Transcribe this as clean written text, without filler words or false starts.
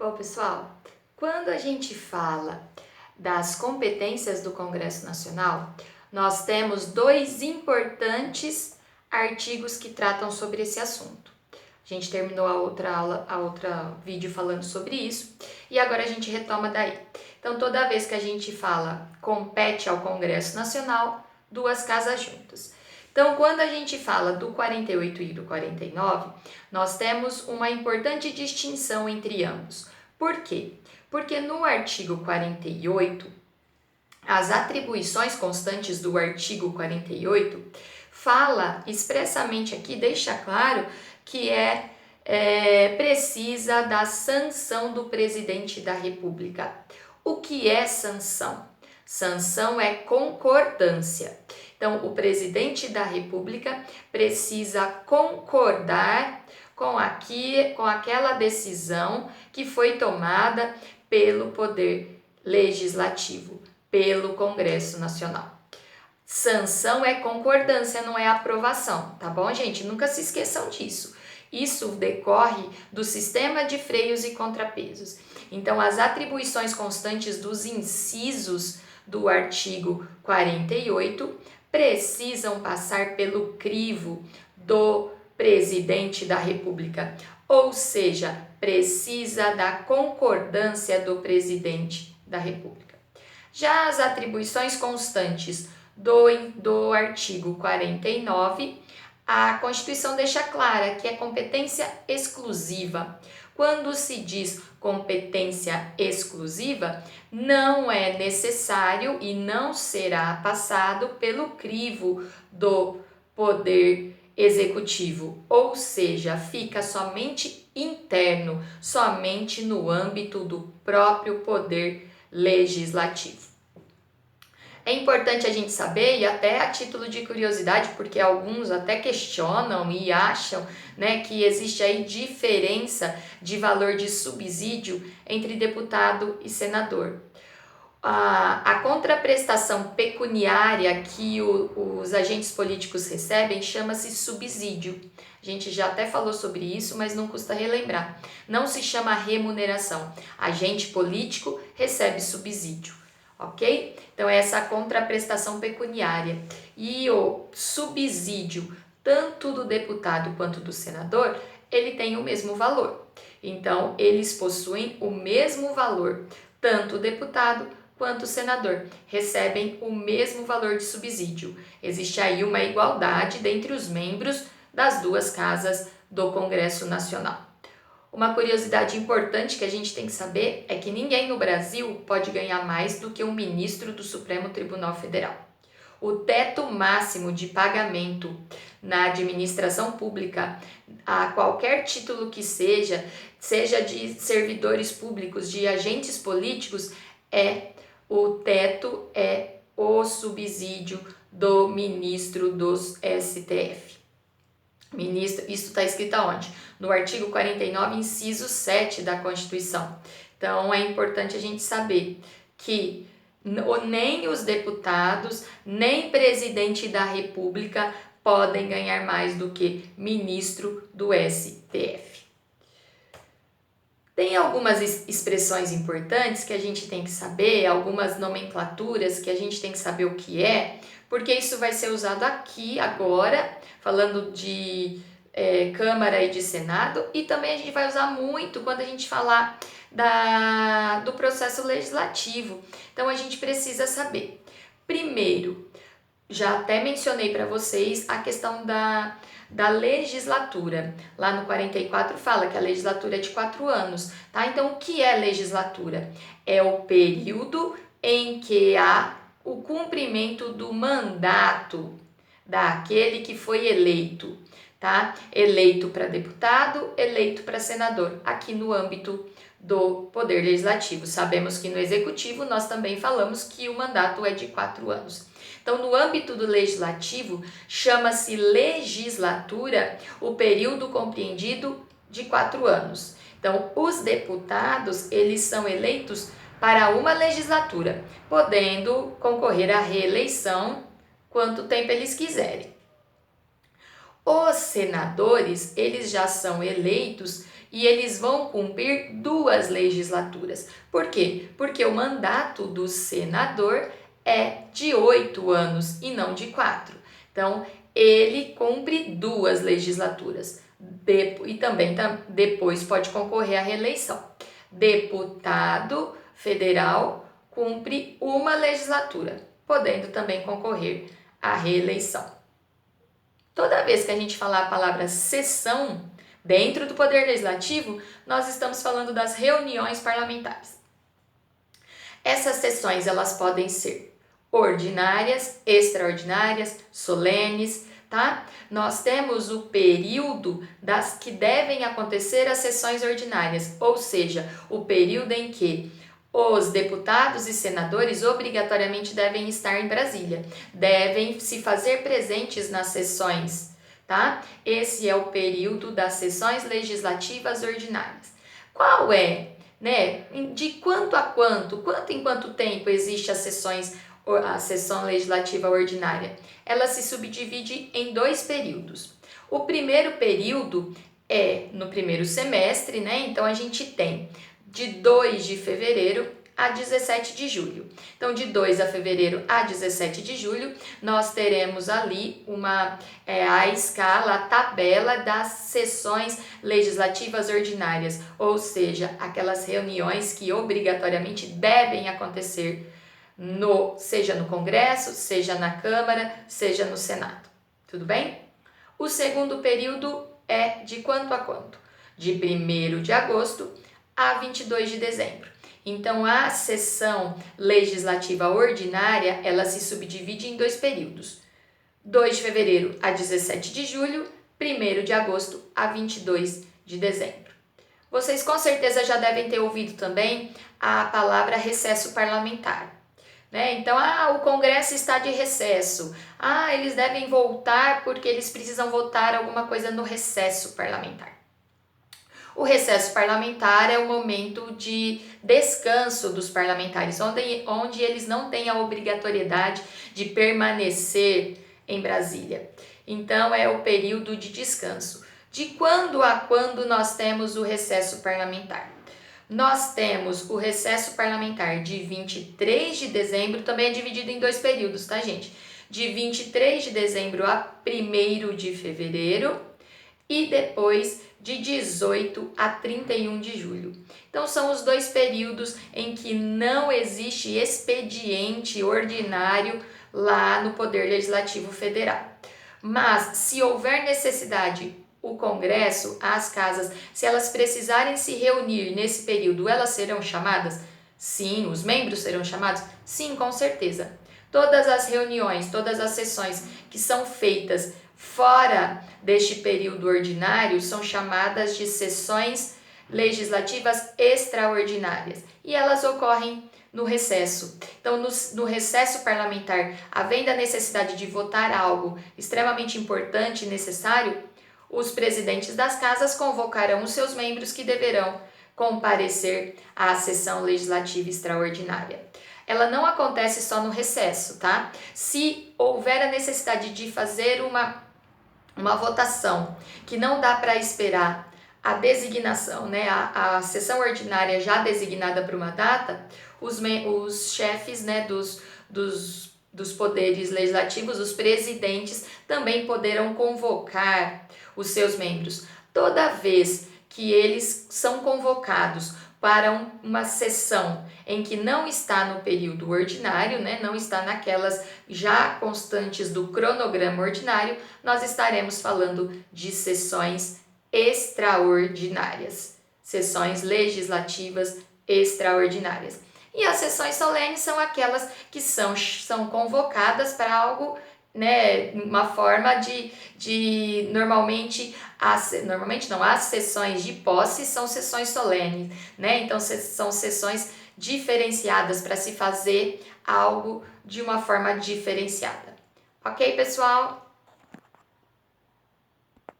Bom, pessoal, quando a gente fala das competências do Congresso Nacional, nós temos dois importantes artigos que tratam sobre esse assunto. A gente terminou a outra aula, vídeo falando sobre isso, e agora a gente retoma daí. Então, toda vez que a gente fala compete ao Congresso Nacional, duas casas juntas. Então, quando a gente fala do 48 e do 49, nós temos uma importante distinção entre ambos. Por quê? Porque no artigo 48, as atribuições constantes do artigo 48 fala expressamente aqui, deixa claro que precisa da sanção do presidente da República. O que é sanção? Sanção é concordância. Então, o presidente da República precisa concordar com aquela decisão que foi tomada pelo Poder Legislativo, pelo Congresso Nacional. Sanção é concordância, não é aprovação, tá bom, gente? Nunca se esqueçam disso. Isso decorre do sistema de freios e contrapesos. Então, as atribuições constantes dos incisos do artigo 48 precisam passar pelo crivo do presidente da República, ou seja, precisa da concordância do presidente da República. Já as atribuições constantes do artigo 49, a Constituição deixa clara que é competência exclusiva. Quando se diz competência exclusiva, não é necessário e não será passado pelo crivo do Poder Executivo, ou seja, fica somente interno, somente no âmbito do próprio Poder Legislativo. É importante a gente saber, e até a título de curiosidade, porque alguns até questionam e acham, que existe aí diferença de valor de subsídio entre deputado e senador. A contraprestação pecuniária que os agentes políticos recebem chama-se subsídio. A gente já até falou sobre isso, mas não custa relembrar. Não se chama remuneração. Agente político recebe subsídio, ok? Então, essa contraprestação pecuniária. E o subsídio, tanto do deputado quanto do senador, ele tem o mesmo valor. Então, eles possuem o mesmo valor, tanto o deputado quanto o senador, recebem o mesmo valor de subsídio. Existe aí uma igualdade dentre os membros das duas casas do Congresso Nacional. Uma curiosidade importante que a gente tem que saber é que ninguém no Brasil pode ganhar mais do que um ministro do Supremo Tribunal Federal. O teto máximo de pagamento na administração pública, a qualquer título que seja de servidores públicos, de agentes políticos, o teto é o subsídio do ministro dos STF. Ministro, isso está escrito aonde? No artigo 49, inciso 7 da Constituição. Então, é importante a gente saber que nem os deputados, nem presidente da República podem ganhar mais do que ministro do STF. Tem algumas expressões importantes que a gente tem que saber, algumas nomenclaturas que a gente tem que saber o que é, porque isso vai ser usado aqui agora, falando de Câmara e de Senado, e também a gente vai usar muito quando a gente falar do processo legislativo. Então, a gente precisa saber. Primeiro, já até mencionei para vocês a questão da legislatura. Lá no 44 fala que a legislatura é de 4 anos, tá? Então, o que é legislatura? É o período em que há o cumprimento do mandato daquele que foi eleito, tá? Eleito para deputado, eleito para senador, aqui no âmbito do Poder Legislativo. Sabemos que no Executivo nós também falamos que o mandato é de 4 anos. Então, no âmbito do Legislativo, chama-se legislatura o período compreendido de 4 anos. Então, os deputados, eles são eleitos para uma legislatura, podendo concorrer à reeleição quanto tempo eles quiserem. Os senadores, eles já são eleitos e eles vão cumprir 2 legislaturas. Por quê? Porque o mandato do senador é de 8 anos e não de 4. Então, ele cumpre 2 legislaturas e também depois pode concorrer à reeleição. Deputado federal cumpre 1 legislatura, podendo também concorrer à reeleição. Toda vez que a gente falar a palavra sessão dentro do Poder Legislativo, nós estamos falando das reuniões parlamentares. Essas sessões elas podem ser ordinárias, extraordinárias, solenes, tá? Nós temos o período das que devem acontecer as sessões ordinárias, ou seja, o período em que os deputados e senadores obrigatoriamente devem estar em Brasília, devem se fazer presentes nas sessões, tá? Esse é o período das sessões legislativas ordinárias. Qual é, né? De quanto a quanto em quanto tempo existe a sessão legislativa ordinária? Ela se subdivide em 2 períodos. O primeiro período é no primeiro semestre, né? Então a gente tem de 2 de fevereiro a 17 de julho. Então, de 2 de fevereiro a 17 de julho, nós teremos ali a escala, a tabela das sessões legislativas ordinárias, ou seja, aquelas reuniões que obrigatoriamente devem acontecer seja no Congresso, seja na Câmara, seja no Senado. Tudo bem? O segundo período é de quanto a quanto? De 1º de agosto a 22 de dezembro. Então, a sessão legislativa ordinária, ela se subdivide em 2 períodos. 2 de fevereiro a 17 de julho, 1º de agosto a 22 de dezembro. Vocês com certeza já devem ter ouvido também a palavra recesso parlamentar, né? Então, o Congresso está de recesso. Eles devem voltar porque eles precisam votar alguma coisa no recesso parlamentar. O recesso parlamentar é o momento de descanso dos parlamentares, onde eles não têm a obrigatoriedade de permanecer em Brasília. Então, é o período de descanso. De quando a quando nós temos o recesso parlamentar? Nós temos o recesso parlamentar de 23 de dezembro, também é dividido em 2 períodos, tá, gente? De 23 de dezembro a 1º de fevereiro e depois de 18 a 31 de julho. Então, são os 2 períodos em que não existe expediente ordinário lá no Poder Legislativo Federal. Mas, se houver necessidade, o Congresso, as casas, se elas precisarem se reunir nesse período, elas serão chamadas? Sim. Os membros serão chamados? Sim, com certeza. Todas as reuniões, todas as sessões que são feitas fora deste período ordinário são chamadas de sessões legislativas extraordinárias e elas ocorrem no recesso. Então, no recesso parlamentar, havendo a necessidade de votar algo extremamente importante e necessário, os presidentes das casas convocarão os seus membros que deverão comparecer à sessão legislativa extraordinária. Ela não acontece só no recesso, tá? Se houver a necessidade de fazer uma votação que não dá para esperar a designação, né, a sessão ordinária já designada para uma data, os chefes, né, dos poderes legislativos, os presidentes, também poderão convocar os seus membros. Toda vez que eles são convocados para uma sessão em que não está no período ordinário, né, não está naquelas já constantes do cronograma ordinário, nós estaremos falando de sessões extraordinárias, sessões legislativas extraordinárias. E as sessões solenes são aquelas que são convocadas para algo, né, uma forma normalmente não, as sessões de posse são sessões solenes, né? Então são sessões diferenciadas para se fazer algo de uma forma diferenciada. Ok, pessoal?